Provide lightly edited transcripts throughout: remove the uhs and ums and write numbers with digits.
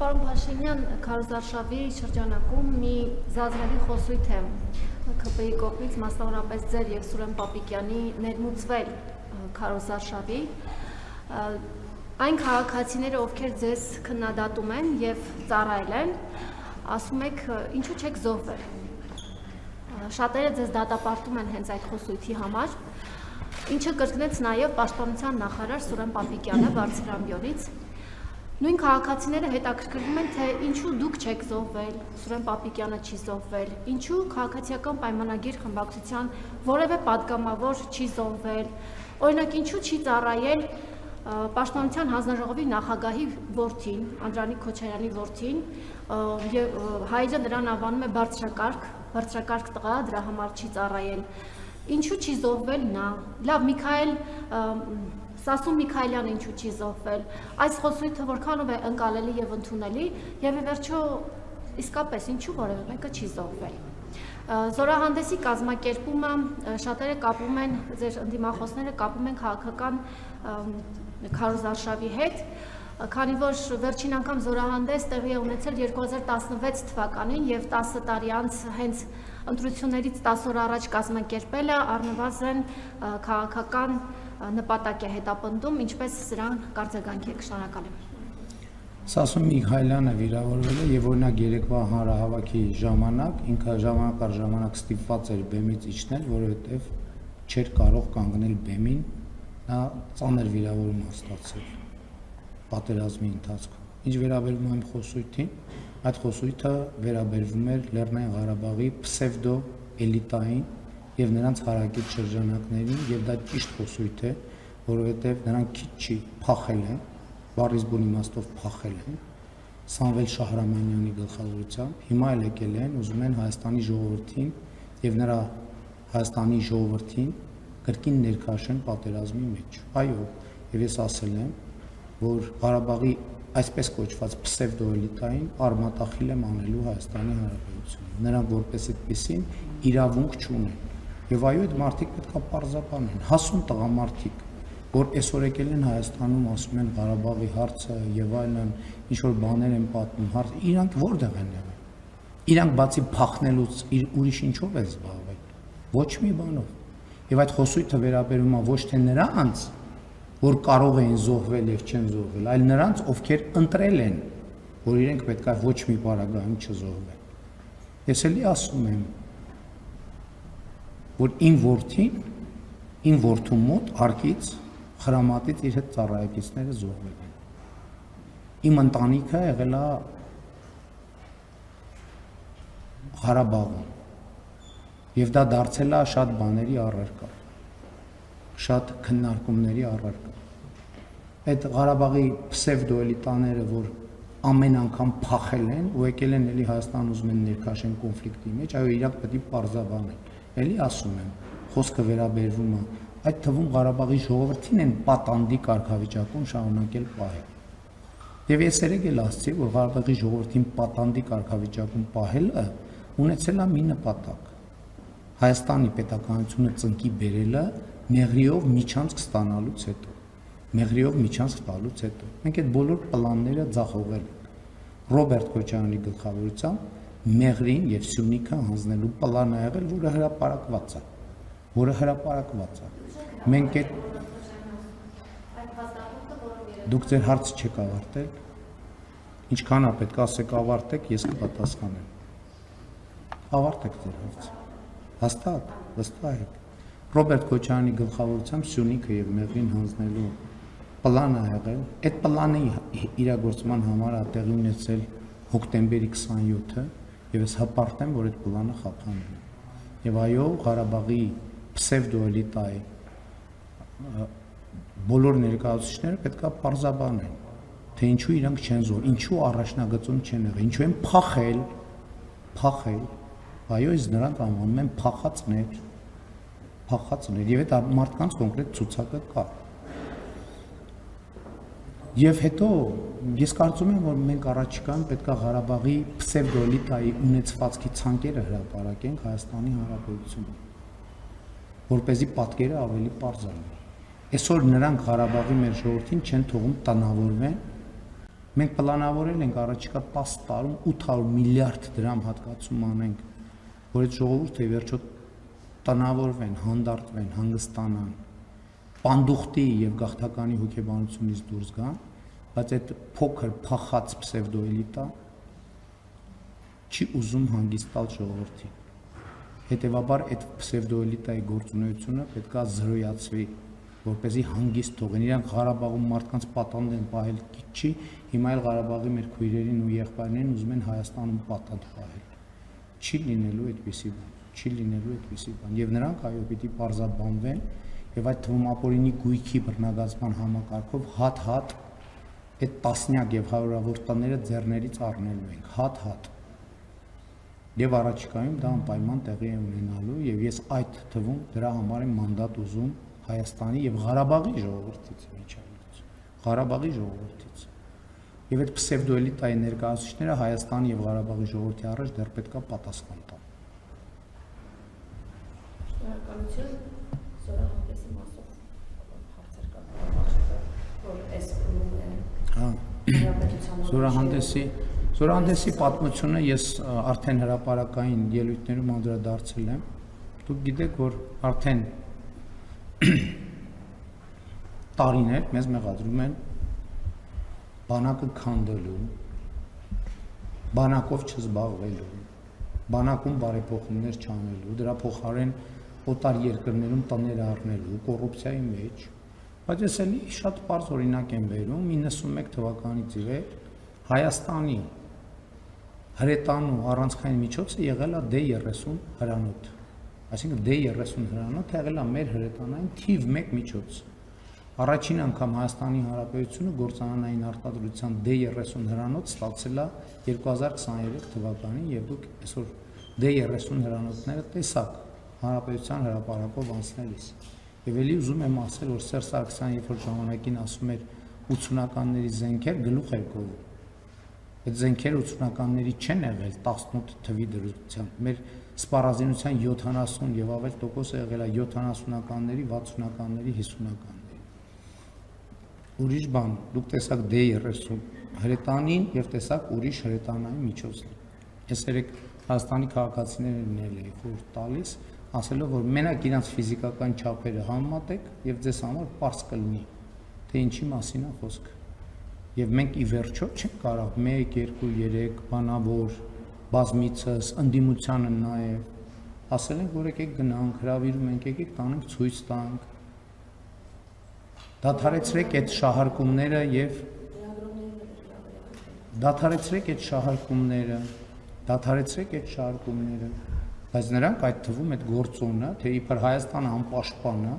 Պարոն Փաշինյան, քարոզարշավի շրջանակում մի զազվելի խոսույթ է ՔՊ-ի կողմից, մասնավորապես ձեր եւ Սուրեն Պապիկյանի ներմուծվել քարոզարշավի, այն քաղաքացիները, ովքեր ձեզ քննադատում են եւ ծառայել են, ասում եք, ինչու չեք զոհվել։ Շատերը ձեզ դատապարտում են հենց այդ խոսույթի համար, ինչը կրկնեց նաեւ Պաշտպանության նախարար Սուրեն Պապիկյանը Բարձրամբյոնից։ Նույն քաղաքացիները հետաքրքրվում են, թե ինչու դուք չեք զոհվել, Սուրեն Պապիկյանը չի զոհվել, ինչու քաղաքացիական պայմանագիր խմբակցության որևէ պատգամավոր չի զոհվել, օրինակ ինչու չի ծառայել Պաշտպանության հանձնաժողովի նախագահի որդին, Անդրանիկ Քոչարյանի որդին, եւ հայրը նրան անվանում է բարձրակարգ տղա, դրա համար չի ծառայել, ինչու չի զոհվել նա, լավ Միքայել Սասուն Միքայելյանը ինչու չի զոհվել, այս խոսույթը որքանով է ընկալելի եւ ընդունելի եւ ի վերջո իսկապես ինչու որևէ մեկը չի զոհվել։ Զորահանդեսի կազմակերպումը շատերը կապում են, ձեր ընդդիմախոսները կապում են քաղաքական քարոզարշավի հետ, քանի որ վերջին անգամ զորահանդես տեղի է ունեցել 2016 թվականին եւ 10 տարի անց հենց ընտրություններից 10 օր առաջ կազմակերպելը առնվազն քաղաքական նպատակ է հետապնդում, ինչպես սրան կարձագանքի եք, շնորհակալ եմ։ Սասուն Միքայելյանը վիրավորվել է եւ օրինակ երեկվա հանրահավաքի ժամանակ ինքը ժամանակ առ ժամանակ ստիպված էր բեմից իջնել, որովհետեւ չէր կարող կանգնել բեմին, նա ծանր վիրավորում ստացել պատերազմի ընթացքում։ Ինչ վերաբերում է խոսույթին, այդ խոսույթը վերաբերվում էր Լեռնային Ղարաբաղի պսևդո էլիտային եւ նրանց հարակից շրջանակներին եւ դա ճիշտ խոսույթ է, որովհետեւ նրանք քիչ չի փախել են, բառից բուն իմաստով փախել են Սամվել Շահրամանյանի գլխավորությամբ, հիմա էլ եկել են, ուզում են Հայաստանի ժողովրդին եւ նրա Հայաստանի ժողովրդին կրկին ներքաշեն պատերազմի մեջ։ Այո, եւ ես ասել եմ, որ Ղարաբաղի այսպես կոչված պսևդոէլիտային արմատախիլ եմ անելու Հայաստանի Հանրապետությունը։ Նրանք որպես այդպեսին իրավունք չունեն։ Եվ այո, այդ մարդիկ պետք է պարզաբանեն, հասուն տղամարդիկ, որ այսօր եկել են Հայաստանում, ասում են Ղարաբաղի հարցը եւ այլն, ինչ որ բաներ են պատմում, իրանք որտեղ են եղել։ Իրանք բացի փախնելուց ուրիշ ինչով են զբաղվել։ Ոչ մի բանով։ Եվ այդ խոսույթը վերաբերում է ոչ թե նրանց, որ կարող էին զոհվել եւ չեն զոհվել, այլ նրանց, ովքեր ընտրել են, որ իրենք պետք է ոչ մի պարագայում չզոհվեն։ Ես էլի ասում եմ, որ իմ որդու մոտ արկից խրամատից իր հետ ծառայակիցները զոհվել են։ Իմ ընտանիքը եղել է Ղարաբաղում եւ դա դարձել է շատ բաների առարկա, շատ քննարկումների առարկա։ Այդ Ղարաբաղի պսևդոէլիտաները, որ ամեն անգամ փախել են ու եկել են էլի Հայաստան ուզում են ներքաշեն կոնֆլիկտի մեջ, այո, իրանք պետք է պարզաբանեն։ Էլի ասում եմ, խոսքը վերաբերվում է այդ թվում Ղարաբաղի ժողովրդին են պատանդի կարգավիճակում շարունակել պահել։ Եվ ես երեք էլ ասացի, որ Ղարաբաղի ժողովրդին պատանդի կարգավիճակում պահելը ունեցել է մի նպատակ։ Հայաստանի պետականությունը ծնկի բերելը մեղրիով միջանցք ստանալուց հետո։ Մեղրիով միջանցք տալուց հետո։ Մենք այդ բոլոր պլանները ձախողել ենք։ Ռոբերտ Քոչարյանի գլխավորությամբ Մեղրին եւ Սյունիքը հանձնելու պլան ա եղել, որը հրապարակված է։ Մենք այդ դուք ձեր հարցը չեք ավարտել։ Ինչքան է պետք ասեք ավարտեք, ես կպատասխանեմ։ Ավարտեք ձեր հարցը։ Հաստատ, վստահ եք։ Ռոբերտ Քոչարյանի գլխավորությամբ Սյունիքը եւ Մեղրին հանձնելու պլան ա եղել։ Այդ պլանի իրագործման համար ա տեղի ունեցել հոկտեմբերի 27-ը եւ ես հպարտ եմ, որ այդ պլանը խափանել է։ Եվ այո, Ղարաբաղի պսևդոէլիտայի բոլոր ներկայացուցիչները պետք է պարզաբանեն, թե ինչու իրանք չեն զոհվել, ինչու առաջնագծում չեն եղել, ինչու են փախել։ Այո, ես նրանք անվանում եմ փախածներ, եւ այդ մարդկանց կոնկրետ ցուցակը կա։ Եվ հետո ես կարծում եմ, որ մենք առաջիկայում պետք է Ղարաբաղի պսևդոէլիտայի ունեցվածքի ցանկերը հրապարակենք Հայաստանի Հանրապետությունում, որպեսզի պատկերը ավելի պարզ լինի։ Այսօր նրանք Ղարաբաղի մեր ժողովրդին չեն թողում տնավորվեն, Մենք պլանավորել ենք առաջիկա 10 տարում 800 միլիարդ դրամ հատկացում անենք, որ այդ ժողովուրդը վերջո տնավորվեն, հանդարտվեն, հանգստանան, պանդուխտի եւ գաղթականի հոգեբանությունից դուրս գան, բայց այդ փոքր փախած պսևդոէլիտա չի ուզում հանգիստ տալ ժողովրդին։ Հետևաբար այդ պսևդոէլիտայի գործունեությունը պետքա զրոյացվի, որպեսզի հանգիստ թողեն։ Իրանք Ղարաբաղում մարդկանց պատանդ են պահել չի, հիմա էլ Ղարաբաղի մեր քույրերին ու եղբայրներին ուզում են Հայաստանում պատանդ պահել։ Չի լինելու այդպիսի բան, չի լինելու այդպիսի բան։ Եվ նրանք այո պիտի պարզաբանվեն եւ այդ թվում ապօրինի գույքի բռնագազման համակարգով հատ-հատ այդ տասնյակ եւ հարյուրավոր տները ձեռներից առնելու ենք, հատ-հատ։ Եվ առաջիկայում դա անպայման տեղի է ունենալու եւ ես այդ թվում դրա համար եմ մանդատ ուզում Հայաստանի եւ Ղարաբաղի ժողովրդից միջավայրից, Ղարաբաղի ժողովրդից։ Եվ այդ պսևդոէլիտայի ներկայացուցիչները Հայաստանի եւ Ղարաբաղի ժողովրդի առաջ դեռ պետքա պատասխան տան։ Շնորհակալություն, զորահանդեսի մասով հարցեր կան, որ այս փուլում է Զորահանդեսի պատմությունը ես արդեն հրապարակային ելույթներում անդրադարձել եմ։ Դուք գիտեք, որ արդեն տարիներ մեզ մեղադրում են բանակը քանդելու, բանակով չզբաղվելու, բանակում բարեփոխումներ չանելու, դրա փոխարեն օտար երկրներում տներ առնելու, կոռուպցիայի մեջ, բայց ես էլի շատ պարզ օրինակ եմ բերում 91 թվականից ի վեր Հայաստանի հրետանու առանցքային միջոցը եղել է D30 հրանոթ, այսինքն D30 հրանոթը եղել է մեր հրետանային թիվ 1 միջոց։ Առաջին անգամ Հայաստանի Հանրապետությունը գործարանային արտադրության D30 հրանոթ ստացել է 2023 թվականին եւ դուք այսօր D30 հրանոթները տեսաք Հանրապետության հրապարակով անցնելիս։ Եվ ելի ուզում եմ ասել, որ Սերժ Սարգսյանը երբ որ ժամանակին ասում էր 80-ականների զենքեր գլուխ էր կովում։ Այդ զենքերը 80-ականների չեն եղել 18 թվի դրությամբ։ Մեր սպառազինության 70 եւ ավել տոկոսը եղել է 70-ականների, 60-ականների, 50-ականների։ Ուրիշ բան, դուք տեսաք D30 հրետանին եւ տեսաք ուրիշ հրետանային միջոցներ։ Ես երեք Հայաստանի քաղաքացիներին էի խորհուրդ տալիս, ասելով, որ մենակ իրանց ֆիզիկական չափերը համեմատեք եւ ձեզ համար պարզ կլինի, թե ինչի մասին է խոսքը։ Եվ մենք ի վերջո չենք կարող 1, 2, 3 բանավոր բազմիցս ընդդիմությանը նաև ասել ենք, որ եկեք գնանք, հրավիրում ենք, եկեք տանենք ցույց տանք։ Դադարեցրեք այդ շահարկումները եւ դադարեցրեք այդ շահարկումները, բայց նրանք այդ թվում այդ գործոնը, թե իբր Հայաստանը անպաշտպան է,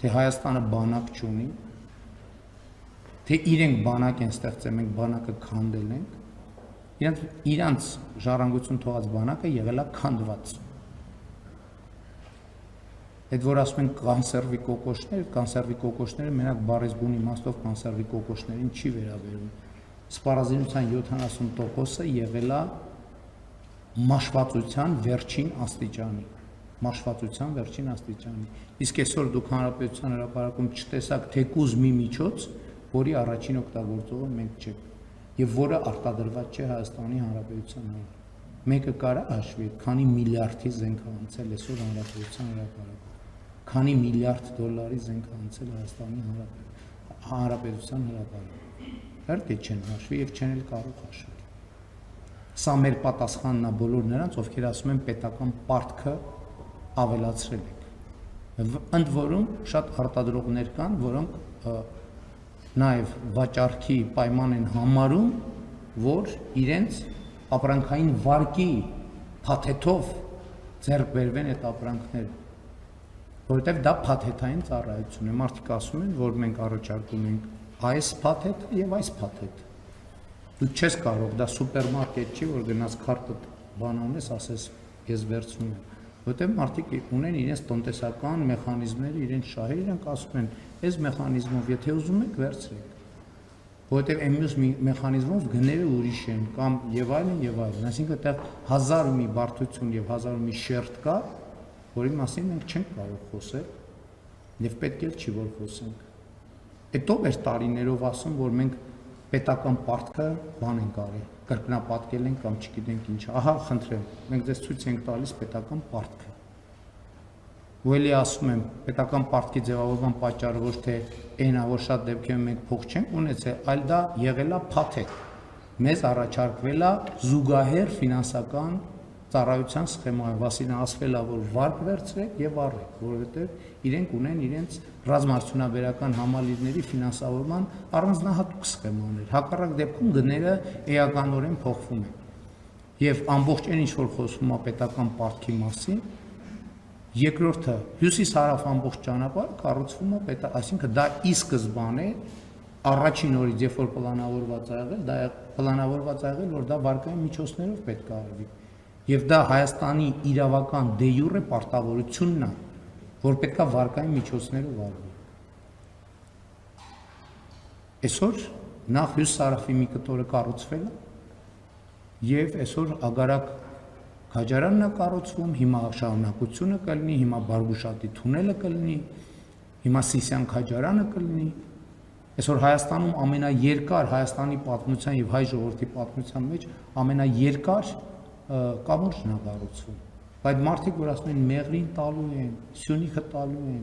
թե Հայաստանը բանակ չունի, թե իրենք բանակ են ստեղծել, մենք բանակը քանդել ենք, իրանց ժառանգություն թողած բանակը եղել է քանդված։ Այդ որ ասում են կանսերվի կոկոշները մենակ բարեզբուն իմաստով կանսերվի կոկոշներին չի վերաբերում։ Սպառազինության 70%-ը եղել է մաշվածության վերջին աստիճանի։ Իսկ այսօր դուք Հանրապետության հրապարակում չտեսաք թեկուզ մի միջոց, որի առաջին օգտագործողը մենք չենք, եւ որը արտադրված չէ Հայաստանի Հանրապետության համար։ Մեկը կարա հաշվի, քանի միլիարդի զենք է անցել այսօր Հանրապետության հրապարակում, քանի միլիարդ դոլարի զենք է անցել Հայաստանի Հանրապետության հրապարակում։ Իհարկե չեն հաշվի եւ չեն էլ կարող հաշվել։ Սա մեր պատասխանն է բոլոր նրանց, ովքեր ասում են պետական պարտքը ավելացրել ենք։ Ընդ որում շատ արտադրողներ կան, որոնք նաև վաճառքի պայման են համարում, որ իրենց ապրանքային վարկի փաթեթով ձեռք բերվեն այդ ապրանքները, որովհետև դա փաթեթային ծառայություն է։ Մարդիկ ասում են, որ մենք առաջարկում ենք այս փաթեթը եւ այս փաթեթը։ Դու չես կարող, դա սուպերմարկետ չի, որ գնաց քարտը բան անես, ասես ես վերցնում եմ, որովհետև մարդիկ ունեն իրենց տնտեսական մեխանիզմները, իրենց շահերը, իրենք ասում են, այս մեխանիզմով եթե ուզում եք վերցրեք, որովհետև այն մյուս մեխանիզմով գները ուրիշ են կամ եւ այլն, այսինքն այդտեղ հազար ու մի բարդություն եւ հազար ու մի շերտ կա, որի մասին մենք չենք կարող խոսել եւ պետք էլ չի որ խոսենք։ Այդ ով էր տարիներով ասում, որ մենք պետական պարտքը բան են կարի, կրկնապատկել են կամ չգիտենք ինչ, ահա խնդրեմ, մենք ձեզ ցույց ենք տալիս պետական պարտքը։ Ու էլի ասում եմ, պետական պարտքի ձևավորման պատճառը ոչ թե այնա, որ շատ դեպքերում մենք փող չենք ունեցել, այլ դա եղել է փաթեթ։ Մեզ առաջարկվել է զուգահեռ ֆինանսական ծառայության սխեմայով, Վասիլին ասվել է, որ վարկ վերցրեք եւ առեք, որովհետեւ իրենք ունեն իրենց ռազմարդյունաբերական համալիրների ֆինանսավորման առանձնահատուկ սխեմաներ։ Հակառակ դեպքում գները էականորեն փոխվում են։ Եվ ամբողջ այն ինչ որ խոսվում է պետական պարտքի մասին, երկրորդը հյուսիս-հարավ ամբողջ ճանապարհը կառուցվում է այսինքն դա ի սկզբանե առաջին օրից երբ որ պլանավորված է եղել, դա պլանավորված է եղել, որ դա վարկային միջոցներով պետք է արվի։ Եվ դա Հայաստանի իրավական դե յուրե պարտավորությունն է, որ պետք է վարկային միջոցներով արվի։ Այսօր նախ հյուսիս-հարավի մի կտորը կառուցվել է, եւ այսօր Ագարակ քաջարանն է կառուցվում, հիմա շարունակությունը կլինի, հիմա Բարգուշատի թունելը կլինի, հիմա Սիսիան քաջարանը կլինի։ Այսօր Հայաստանում ամենաերկար Հայաստանի պատմության եւ հայ ժողովրդի պատմության մեջ ամենաերկար կամուրջն է կառուցվում։ Բայց մարդիկ որ ասում են Մեղրին տալու են, Սյունիքը տալու են։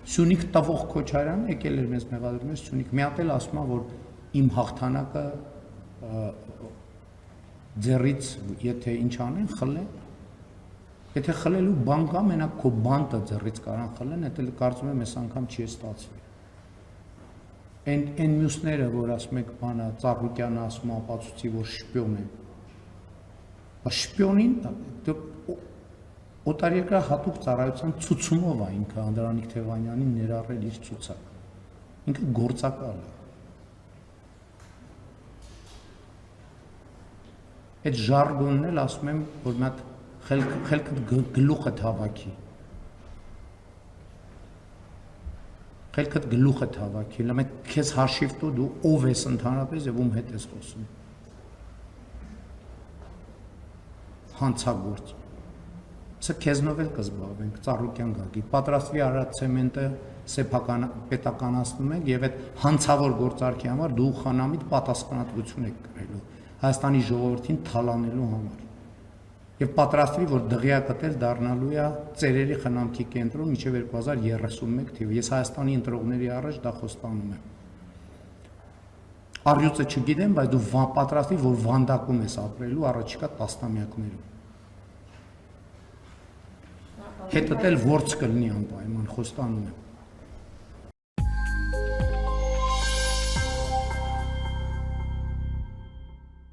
Սյունիք տվող Քոչարյանը եկել էր մեզ մեղադրում էր Սյունիք։ Մի հատ էլ ասում է, որ իմ հաղթանակը ձեռից եթե ինչ անեն, խլեն։ Եթե խլելու բան կա, մենակ քո բանտը ձեռից կարան խլեն, դա էլ կարծում եմ այս անգամ չի ստացվի։ Այն մյուսները, որ ասում եք, բանը Ծառուկյանը ասում ապացուցի, որ շպիոն են։ Բայց շպիոնին օտարերկրյա հատուկ ծառայության ցուցումով է ինքը Անդրանիկ Թևանյանին ներառել իր ցուցակ։ Ինքը գործակալ է։ Այդ ժարգոնն էլ ասում եմ, որ մի հատ խելքդ գլուխդ հավաքի։ Խելքդ գլուխդ հավաքի, լավ է քեզ հաշիվ տու դու ով ես ընդհանրապես եւ ում հետ ես խոսում։ Հանցագործ։ Սա քեզնով էլ կզբաղվենք, Ծառուկյան Գագիկ։ Պատրաստվի արած ցեմենտը սեփական պետականացնում ենք եւ այդ հանցավոր գործարքի համար դու խանամիտ պատասխանատվություն եք կրելու Հայաստանի ժողովրդին թալանելու համար։ Եվ պատրաստվի, որ դղյա կտել դառնալու է ծերերի խնամքի կենտրոն մինչև 2031 թիվ։ Ես Հայաստանի ընտրողների առաջ դա խոստանում եմ։ Առյուծը չգիտեմ, բայց դու պատրաստվի, որ վանդակում ես ապրելու առաջիկա տասնամյակներում։ Հետդ էլ որց կլինի անպայման, խոստանում եմ։